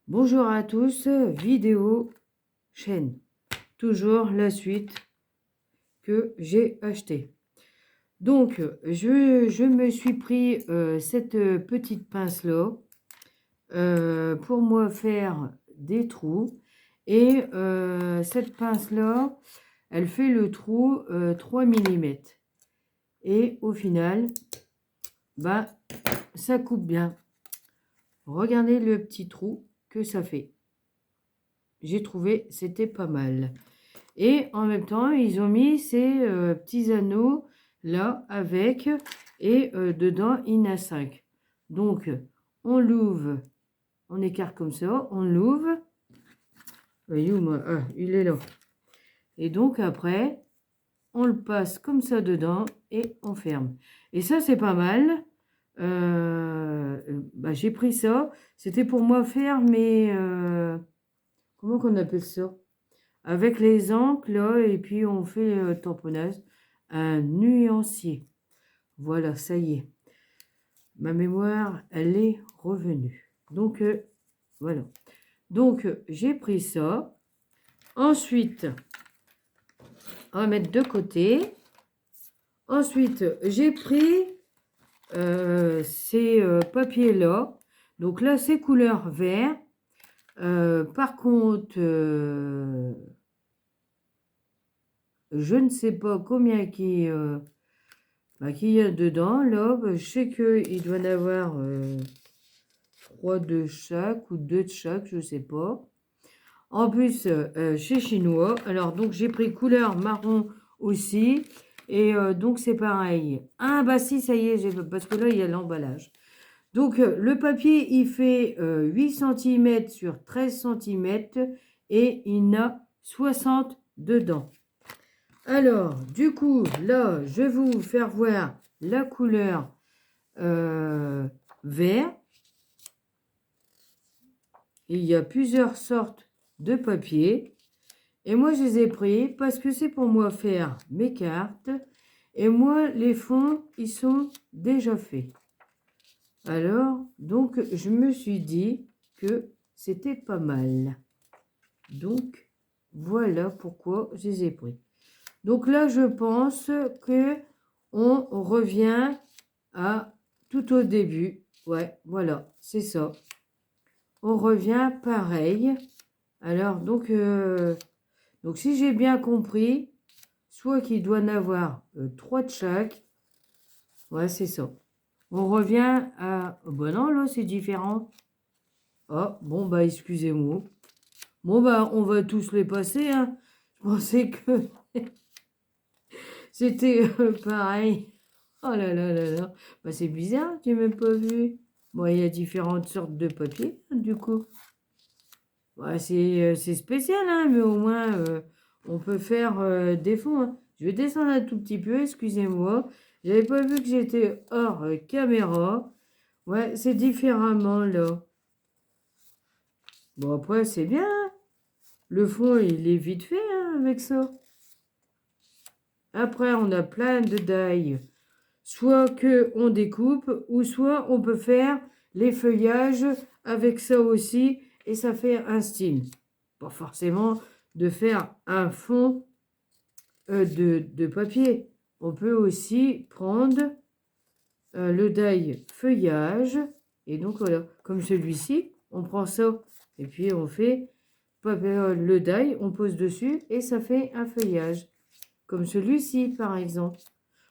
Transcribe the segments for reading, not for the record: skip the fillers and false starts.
Bonjour à tous, vidéo, chaîne. Toujours la suite que j'ai acheté. Donc, je me suis pris cette petite pince-là pour moi faire des trous. Et cette pince-là, elle fait le trou 3 mm. Et au final, bah, ça coupe bien. Regardez le petit trou que ça fait. J'ai trouvé c'était pas mal. Et en même temps, ils ont mis ces petits anneaux là avec, et dedans, il y en a 5. Donc, on l'ouvre, on écarte comme ça, on l'ouvre. Voyez, moi, il est là. Et donc, après, on le passe comme ça dedans et on ferme. Et ça, c'est pas mal. J'ai pris ça. C'était pour moi faire mes... comment qu'on appelle ça? Avec les encres, là, et puis on fait tamponnage, un nuancier. Voilà, ça y est. Ma mémoire, elle est revenue. Donc, voilà. Donc, j'ai pris ça. Ensuite, on va mettre de côté. Ensuite, j'ai pris ces papiers-là. Donc là, c'est couleur vert. Par contre, je ne sais pas combien qu'il y a dedans. Là, je sais qu'il doit y en avoir 3 de chaque ou 2 de chaque, je ne sais pas. En plus, chez Chinois. Alors, donc, j'ai pris couleur marron aussi. Et donc, c'est pareil. Ah, bah si, ça y est, parce que là, il y a l'emballage. Donc, le papier, il fait 8 cm sur 13 cm et il y en a 60 dedans. Alors, du coup, là, je vais vous faire voir la couleur vert. Il y a plusieurs sortes de papier. Et moi, je les ai pris parce que c'est pour moi faire mes cartes. Et moi, les fonds, ils sont déjà faits. Alors, donc, je me suis dit que c'était pas mal. Donc, voilà pourquoi je les ai pris. Donc là, je pense que on revient à tout au début. Ouais, voilà, c'est ça. On revient pareil. Alors, donc si j'ai bien compris, soit qu'il doit en avoir 3 de chaque. Ouais, c'est ça. On revient à... Oh, bah non, là, c'est différent. Ah, bon, bah, excusez-moi. Bon, bah, on va tous les passer, hein. Je pensais que c'était pareil. Oh là là là là. Bah, c'est bizarre, j'ai même pas vu. Bon, il y a différentes sortes de papier, hein, du coup. Ouais, c'est spécial, hein, mais au moins, on peut faire des fonds, hein. Je vais descendre un tout petit peu, excusez-moi. J'avais pas vu que j'étais hors caméra. Ouais, c'est différemment, là. Bon, après, c'est bien, hein. Le fond, il est vite fait, hein, avec ça. Après, on a plein de die. Soit que on découpe, ou soit on peut faire les feuillages avec ça aussi, et ça fait un style. Pas forcément de faire un fond de papier. On peut aussi prendre le die feuillage, et donc voilà, comme celui-ci, on prend ça, et puis on fait le die, on pose dessus, et ça fait un feuillage, comme celui-ci par exemple.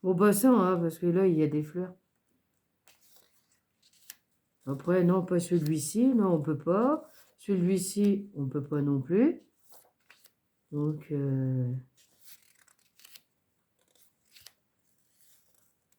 Bon, bah ça, hein, parce que là, il y a des fleurs. Après, non, pas celui-ci. Non, on peut pas. Celui-ci, on peut pas non plus. Donc,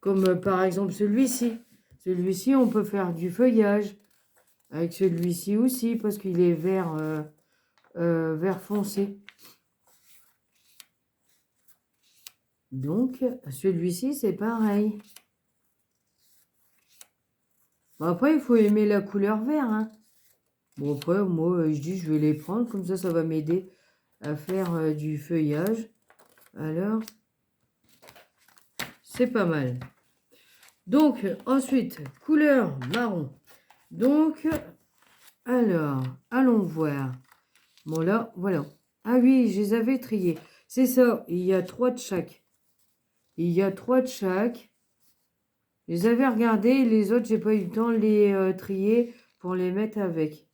comme par exemple celui-ci. Celui-ci, on peut faire du feuillage. Avec celui-ci aussi, parce qu'il est vert, vert foncé. Donc, celui-ci, c'est pareil. Bon, après, il faut aimer la couleur vert, hein. Bon, après, moi, je dis, je vais les prendre. Comme ça va m'aider à faire du feuillage. Alors, c'est pas mal. Donc, ensuite, couleur marron. Donc, Alors, allons voir. Bon, là, voilà. Ah oui, je les avais triés. C'est ça, il y a 3 de chaque. Il y a 3 de chaque. Je les avais regardés, les autres, j'ai pas eu le temps de les trier pour les mettre avec.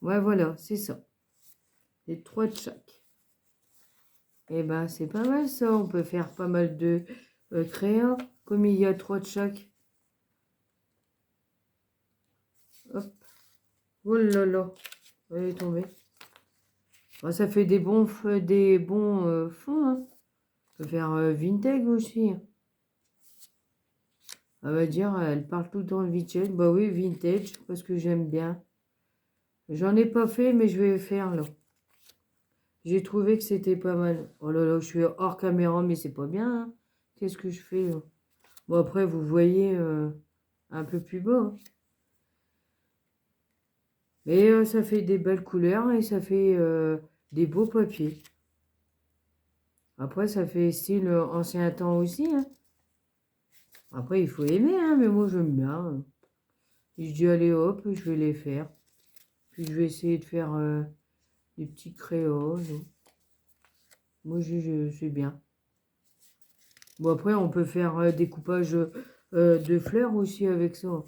Ouais, voilà, c'est ça. Les 3 de chaque. Eh ben, c'est pas mal ça. On peut faire pas mal de créas, comme il y a 3 de chaque. Hop. Oh là là. Elle est tombée. Bon, ça fait des bons, fonds. Hein. On peut faire vintage aussi. Hein. Elle va dire, elle parle tout le temps de vintage. Bah oui, vintage, parce que j'aime bien. J'en ai pas fait, mais je vais le faire là. J'ai trouvé que c'était pas mal. Oh là là, je suis hors caméra, mais c'est pas bien. Hein. Qu'est-ce que je fais là? Bon, après, vous voyez un peu plus bas. Hein. Mais ça fait des belles couleurs et ça fait des beaux papiers. Après, ça fait style ancien temps aussi. Hein. Après, il faut aimer, hein, mais moi, j'aime bien. Hein. Et je dis, allez, hop, je vais les faire. Puis, je vais essayer de faire des petits créoles. Moi, c'est bien. Bon, après, on peut faire découpage de fleurs aussi avec ça.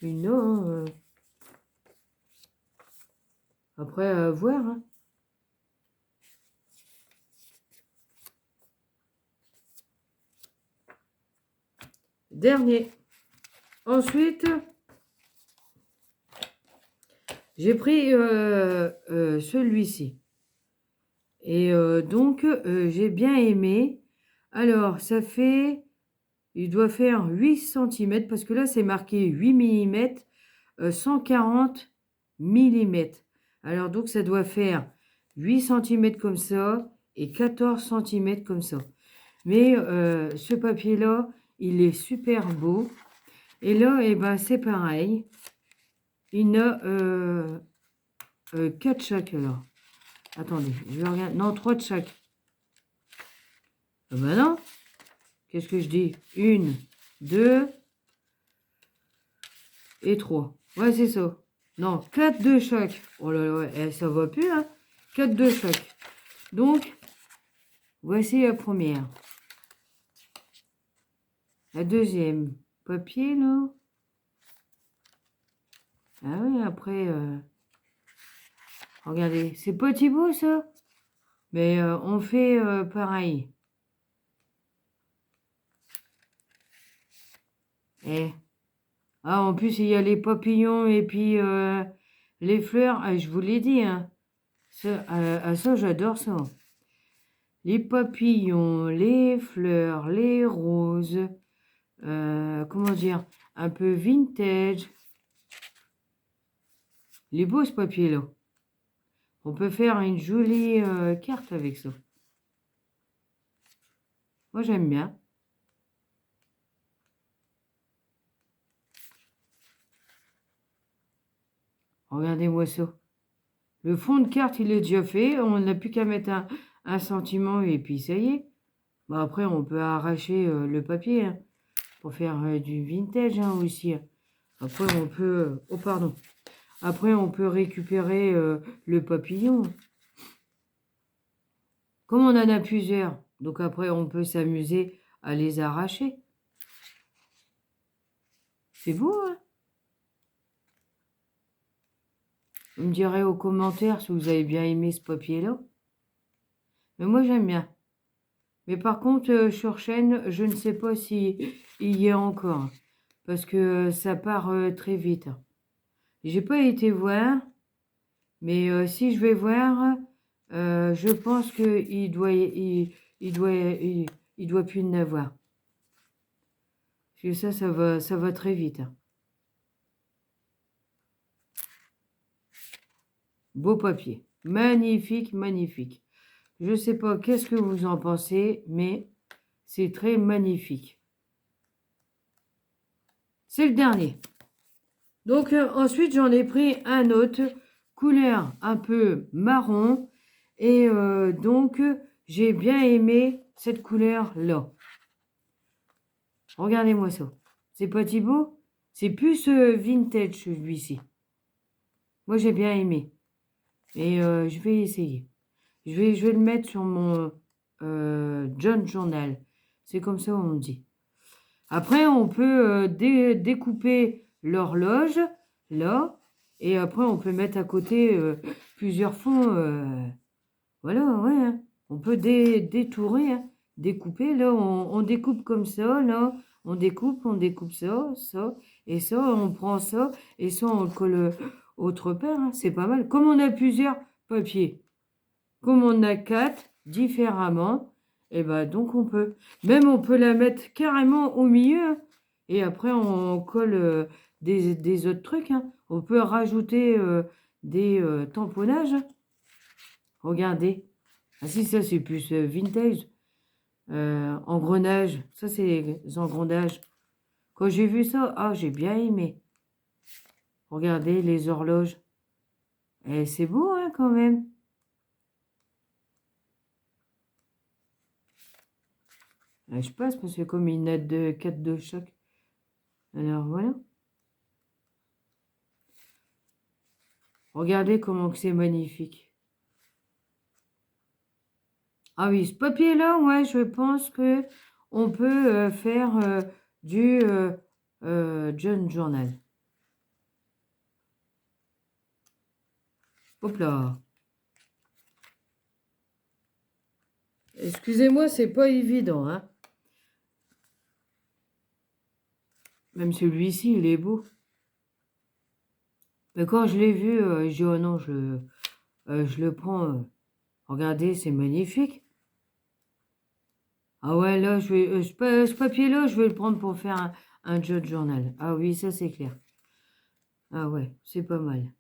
Mais non, hein, après, à voir. Hein. Dernier. Ensuite, j'ai pris celui-ci. Et donc, j'ai bien aimé. Alors, ça fait... Il doit faire 8 cm, parce que là, c'est marqué 8 mm, 140 mm. Alors, donc, ça doit faire 8 cm comme ça et 14 cm comme ça. Mais ce papier-là, il est super beau. Et là, eh ben, c'est pareil. Il y en a 4 chaque, alors. Attendez, je vais regarder. Non, 3 de chaque. Ah ben non. Qu'est-ce que je dis? 1, 2 et 3. Ouais, c'est ça. Non, 4 de chaque. Oh là là, ouais, ça va plus, hein? 4 de chaque. Donc, voici la première. La deuxième. Papier, là. Ah oui, après... regardez, c'est petit beau, ça. Mais on fait pareil. Eh. Ah, en plus, il y a les papillons et puis les fleurs. Ah, je vous l'ai dit, hein. Ça, j'adore ça. Les papillons, les fleurs, les roses. Comment dire? Un peu vintage. Il est beau, ce papier-là. On peut faire une jolie carte avec ça. Moi, j'aime bien. Regardez-moi ça. Le fond de carte, il est déjà fait. On n'a plus qu'à mettre un sentiment et puis ça y est. Bon, après, on peut arracher le papier hein, pour faire du vintage hein, aussi. Hein. Après, on peut... oh, pardon. Après, on peut récupérer le papillon. Comme on en a plusieurs, donc après, on peut s'amuser à les arracher. C'est beau, hein? Vous me direz aux commentaires si vous avez bien aimé ce papier-là. Mais moi, j'aime bien. Mais par contre, sur chaîne, je ne sais pas si il y a encore. Parce que ça part très vite. J'ai pas été voir. Mais si je vais voir, je pense qu'il doit, il doit plus en avoir. Parce que ça va très vite. Hein. Beau papier. Magnifique, magnifique. Je ne sais pas qu'est-ce que vous en pensez, mais c'est très magnifique. C'est le dernier. Donc ensuite, j'en ai pris un autre, couleur un peu marron. Et donc, j'ai bien aimé cette couleur-là. Regardez-moi ça. C'est pas beau? C'est plus vintage celui-ci. Moi, j'ai bien aimé. Et je vais essayer. Je vais le mettre sur mon John Journal. C'est comme ça on dit. Après, on peut découper l'horloge, là. Et après, on peut mettre à côté plusieurs fonds. Voilà, ouais, hein. On peut détourer, hein, découper. Là, on découpe comme ça, là. On découpe ça, ça. Et ça, on prend ça. Et ça, on le colle autre part, hein. C'est pas mal. Comme on a plusieurs papiers, comme on a 4 différemment, et ben donc on peut. Même on peut la mettre carrément au milieu, hein. Et après, on colle des autres trucs, hein. On peut rajouter des tamponnages, hein. Regardez. Ah si, ça c'est plus vintage. Engrenage. Ça c'est les engrenages. Quand j'ai vu ça, ah j'ai bien aimé. Regardez les horloges. Et c'est beau hein, quand même. Je passe parce que comme il y en a 4 de chaque. Alors voilà. Regardez comment que c'est magnifique. Ah oui, ce papier-là, ouais, je pense que on peut faire du John Journal. Hop là. Excusez-moi, c'est pas évident, hein. Même celui-ci, il est beau. Mais quand je l'ai vu, je dis, oh non, je le prends. Regardez, c'est magnifique. Ah ouais, là, ce papier-là, je vais le prendre pour faire un John Journal. Ah oui, ça, c'est clair. Ah ouais, c'est pas mal.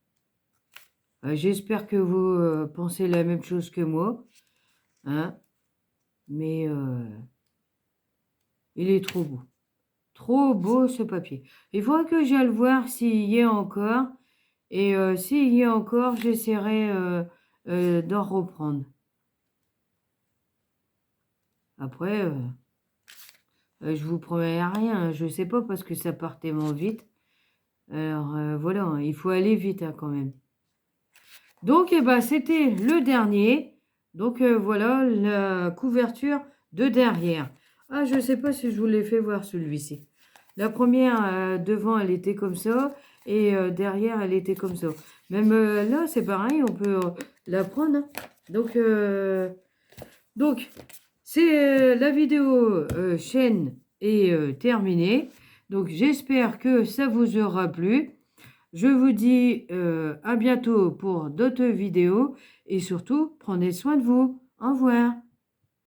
J'espère que vous pensez la même chose que moi. Hein? Mais il est trop beau. Trop beau ce papier. Il faudra que j'aille voir s'il y a encore. Et s'il y a encore, j'essaierai d'en reprendre. Après, je vous promets rien. Hein, je ne sais pas parce que ça part tellement vite. Alors voilà, hein, il faut aller vite hein, quand même. Donc, eh ben, c'était le dernier. Donc, voilà la couverture de derrière. Ah, je ne sais pas si je vous l'ai fait voir celui-ci. La première, devant, elle était comme ça. Et derrière, elle était comme ça. Même là, c'est pareil, on peut la prendre. Hein. Donc c'est la vidéo chaîne est terminée. Donc, j'espère que ça vous aura plu. Je vous dis à bientôt pour d'autres vidéos et surtout, prenez soin de vous. Au revoir.